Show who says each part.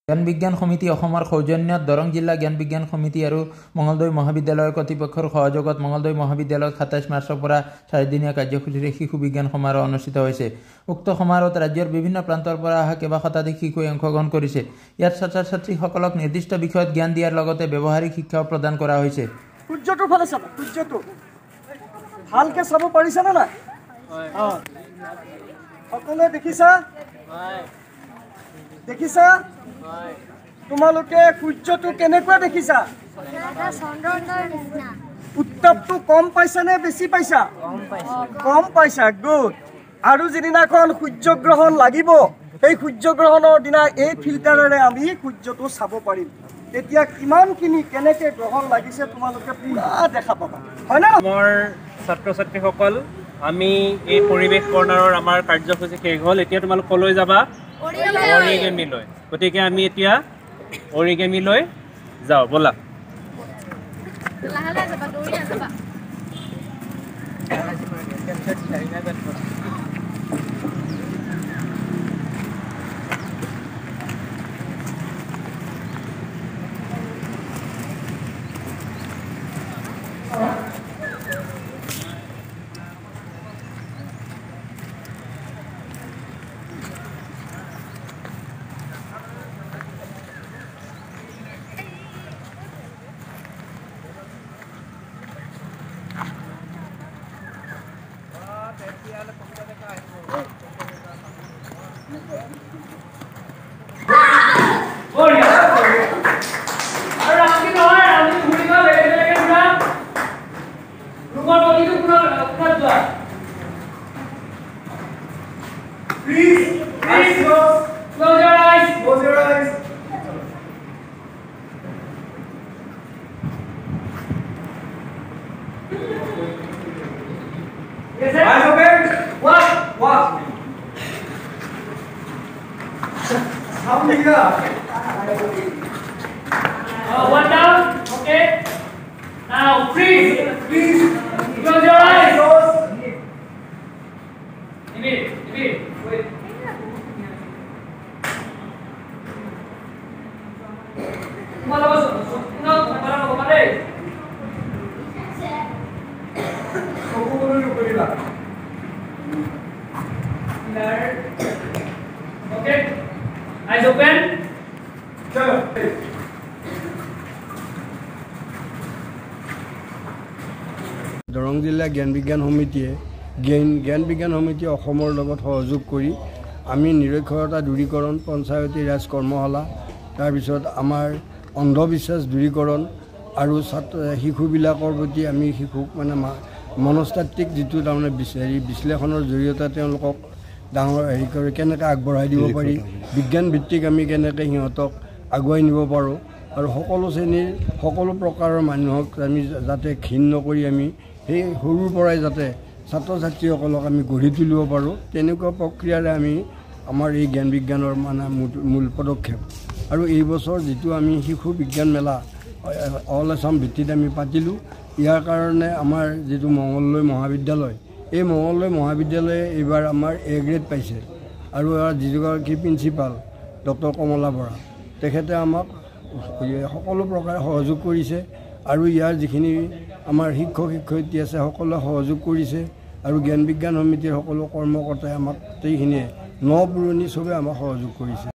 Speaker 1: জ্ঞান বিজ্ঞান সমিতি অসমৰ সৌজন্যত দৰং জিলা জ্ঞান বিজ্ঞান সমিতি আৰু মঙলদৈ মহাবিদ্যালয়ৰ কৰ্তৃপক্ষৰ সহযোগত মঙলদৈ মহাবিদ্যালয়ত ২৭ মাৰ্চৰ পৰা ৪ দিনীয়া কাৰ্যসূচীৰে শিশু বিজ্ঞান সমাৰোহ অনুষ্ঠিত হৈছে। উক্ত সমাৰোহত ৰাজ্যৰ বিভিন্ন প্ৰান্তৰ পৰা অহা কেইবা শতাধিক শিশুৱে অংশগ্ৰহণ কৰিছে। ইয়াত ছাত্ৰ-ছাত্ৰীসকলক নিৰ্দিষ্ট বিষয়ত জ্ঞান দিয়াৰ লগতে ব্যৱহাৰিক শিক্ষাও প্ৰদান কৰা হৈছে।
Speaker 2: সূৰ্যটো ফালে চাবা, সূৰ্যটো ভালকে চাব পাৰিছা নে নাই? সকলোৱে দেখিছা? দেখিছা? তোমালোকে সূৰ্যটো কেনেকুৱা দেখিছা? উত্তাপটো কম পাইছা নে বেছি পাইছা? কম পাইছা। গুড। আৰু যিদিনাখন সূৰ্যগ্ৰহণ লাগিব সেই সূৰ্যগ্ৰহণৰ দিনা এই ফিল্টাৰেৰে আমি সূৰ্যটো চাব পাৰিম। তেতিয়া কিমানখিনি কেনেকৈ গ্ৰহণ লাগিছে তোমালোকে পুৰা দেখা পাবা, হয় না?
Speaker 3: আমাৰ ছাত্ৰ ছাত্ৰীসকল আমি এই পৰিৱেশ কৰ্ণাৰৰ আমাৰ কাৰ্যসূচী শেষ হ'ল। এতিয়া তোমালোক কলৈ যাবা? অৰিগেমিলৈ। গতিকে আমি এতিয়া অৰিগেমিলৈ যাওঁ, ব'লা।
Speaker 2: Please, close your eyes. Close your eyes. Yes, sir. Eyes open. Walk. Sound here.
Speaker 4: One down. Okay. Now freeze.
Speaker 2: Please.
Speaker 4: Close your eyes.
Speaker 2: Close.
Speaker 4: Wait. Okay. Eyes open.
Speaker 2: Chalo.
Speaker 5: Darrang জিলা জ্ঞান বিজ্ঞান সমিতিয়ে জ্ঞান বিজ্ঞান সমিতি অসমৰ লগত সহযোগ কৰি আমি নিৰক্ষৰতা দূৰীকৰণ পঞ্চায়তী ৰাজ কৰ্মশালা তাৰপিছত আমাৰ অন্ধবিশ্বাস দূৰীকৰণ আৰু শিশুবিলাকৰ প্ৰতি আমি শিশুক মানে মনস্তাত্ত্বিক যিটো তাৰমানে বিশ্লেষণৰ জৰিয়তে তেওঁলোকক ডাঙৰ কৰি কেনেকৈ আগবঢ়াই দিব পাৰি, বিজ্ঞান ভিত্তিক আমি কেনেকৈ সিহঁতক আগুৱাই নিব পাৰোঁ আৰু সকলো শ্ৰেণীৰ সকলো প্ৰকাৰৰ মানুহক আমি যাতে ঘিণ নকৰি আমি সেই সৰুৰ পৰাই যাতে ছাত্ৰ ছাত্ৰীসকলক আমি গঢ়ি তুলিব পাৰোঁ, তেনেকুৱা প্ৰক্ৰিয়াৰে আমি আমাৰ এই জ্ঞান বিজ্ঞানৰ মানে মূল পদক্ষেপ। আৰু এই বছৰ যিটো আমি শিশু বিজ্ঞান মেলা অল আছাম ভিত্তিত আমি পাতিলোঁ, ইয়াৰ কাৰণে আমাৰ যিটো মঙলদৈ মহাবিদ্যালয়, এই মঙলদৈ মহাবিদ্যালয়ে এইবাৰ আমাৰ A গ্ৰেড পাইছে আৰু যিগৰাকী প্ৰিন্সিপাল ডক্টৰ কমলা বৰা তেখেতে আমাক সকলো প্ৰকাৰে সহযোগ কৰিছে আৰু ইয়াৰ যিখিনি আমাৰ শিক্ষক শিক্ষয়িত্ৰী আছে সকলোৱে সহযোগ কৰিছে আৰু জ্ঞান বিজ্ঞান সমিতিৰ সকলো কৰ্মকৰ্তাই আমাক গোটেইখিনিয়ে ন পুৰণি চবে আমাক সহযোগ কৰিছে।